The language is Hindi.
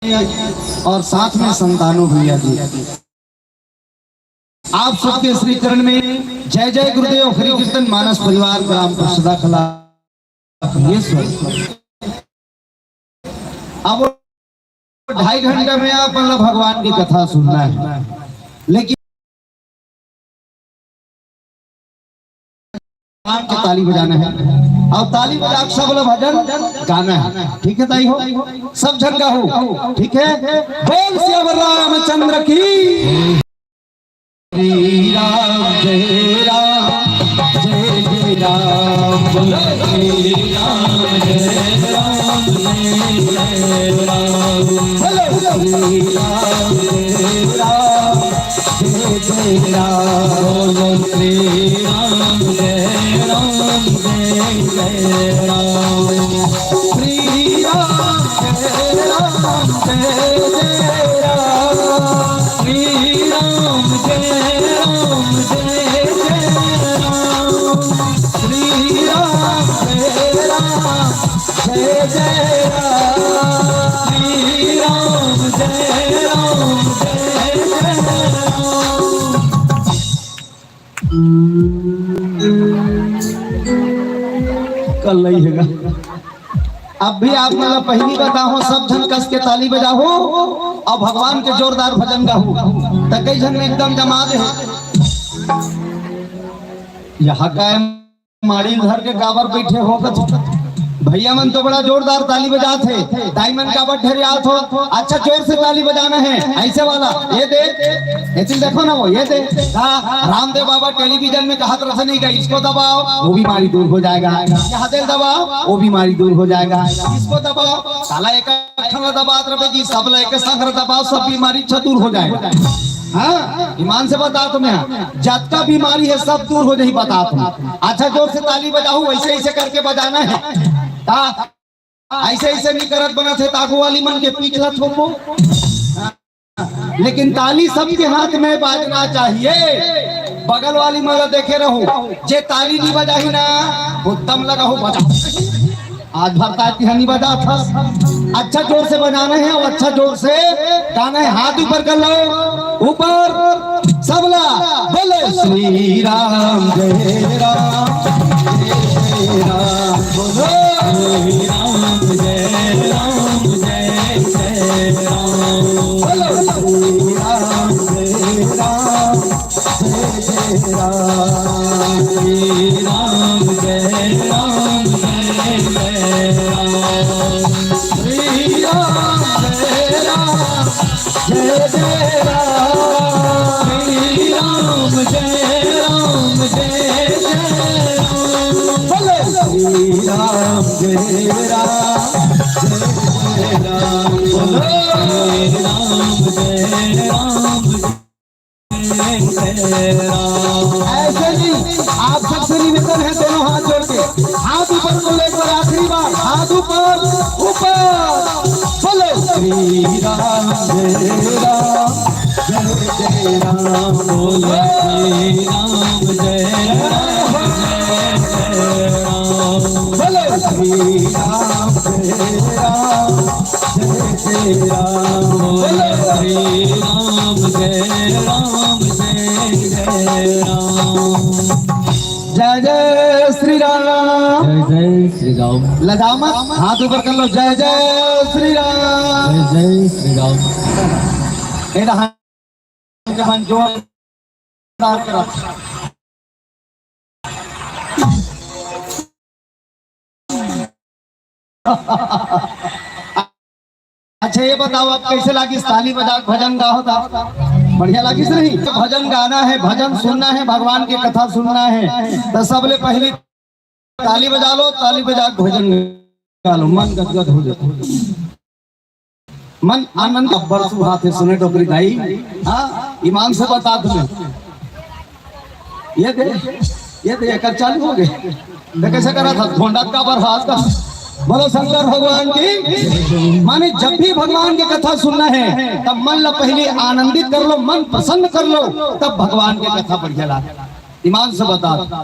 और साथ में संतानों भैया जी। आप सबके श्री चरण में जय जय गुरुदेव हरि कीर्तन मानस परिवार ग्राम सदा कला। अब 2.5 घंटे में आप मतलब भगवान की कथा सुनना है, लेकिन भगवान की ताली बजाना है और ताली बजा के सब लोग भजन गाना है। ठीक है ताई हो, सब झंडा हो। ठीक है, बोल श्री रामचंद्र की। श्री राम जय राम जय जय राम, श्री राम जय राम जय जय राम, श्री राम जय राम जय जय राम, श्री राम जय राम जय जय राम, श्री राम जय राम जय जय राम, श्री राम जय राम जय जय राम, श्री राम जय राम जय जय राम, श्री राम जय राम जय जय राम। कल नहीं हैगा। अब भी आप मतलब पहली बताओ, सब जन कस के ताली बजाओ और भगवान के जोरदार भजन गाओ। तो कई जन एकदम जमा दे यहाँ का माड़ी धर के काबर बैठे हो। भैया मन तो बड़ा जोरदार ताली बजाते थे, दाई मन काबर ठहरियात हो। अच्छा जोर से ताली बजाना है, ऐसे वाला ये दे, ऐसे देखो ना वो ये दे। रामदेव बाबा टेलीविजन में कहा तरह से नहीं गई, इसको दबाओ वो बीमारी दूर हो जाएगा, यहाँ दिल दबाओ वो बीमारी दूर हो जाएगा, इसको दबाओ साला एक दबात रहे सब लेके संघर दबाओ सब बीमारी दूर हो जाएगा। हाँ ईमान से बता तुम्हें, जितना बीमारी है सब दूर हो जाए बता तुम। अच्छा जोर से ताली बजाओ, ऐसे ऐसे करके बजाना है। ऐसे ऐसे नहीं करत बना थे ताकू वाली मन के पीछे छोड़ो, लेकिन ताली सबके हाथ में बाजना चाहिए। बगल वाली मला देखे रहो, जे ताली नहीं बजाही ना उत्तम लगा हो बजा। आज भरता नहीं बजा था। अच्छा जोर से बजाना है और अच्छा जोर से गाना है। हाथ ऊपर कर लो, ऊपर सबला बोले श्री राम जय राम जय राम, बोलो श्री राम जय राम जय जय राम, बोलो श्री राम जय राम जय जय राम, श्री राम जय राम जय जय राम, श्री राम जय राम जय जय राम, श्री राम जय राम जय जय राम, बोले श्री राम जय राम जय जय राम, बोलो श्री राम जय राम जय जय राम। ऐसे जी आप सबसे निवेदन है, दोनों हाथ जोड़ के हाथ ऊपर को लेकर आखिरी बार हाथ ऊपर ऊपर बोलो श्री राम जय राम जय जय राम, बोलो श्री राम जय राम जय जय राम, बोलो श्री राम जय राम जय जय राम, बोलो श्री राम जय राम जय जय राम। जय जय श्री राम, जय जय श्री राम। लजाओ मत, हाथ ऊपर कर लो। जय जय श्री राम, जय जय श्री राम। अच्छा ये बताओ आप कैसे लगी ताली बजा भजन गाओ था? बढ़िया लगी से नहीं? भजन गाना है, भजन सुनना है, भगवान की कथा सुनना है तो सबले पहले ताली बजा लो, ताली बजा भजन गा लो, मन गदगद हो जाए, मन आनंद बरसू हाथ सुने डोकरी दाई। हाँ ईमान से बता तुम्हें, ये दे एक चालू हो गए कैसे करा था ढोंडा का बरसात का। बोलो शंकर भगवान की। माने जब भी भगवान की कथा सुनना है तब मन ला पहले आनंदित कर लो, मन प्रसन्न कर लो, तब भगवान की कथा बढ़िया लगे। ईमान से बता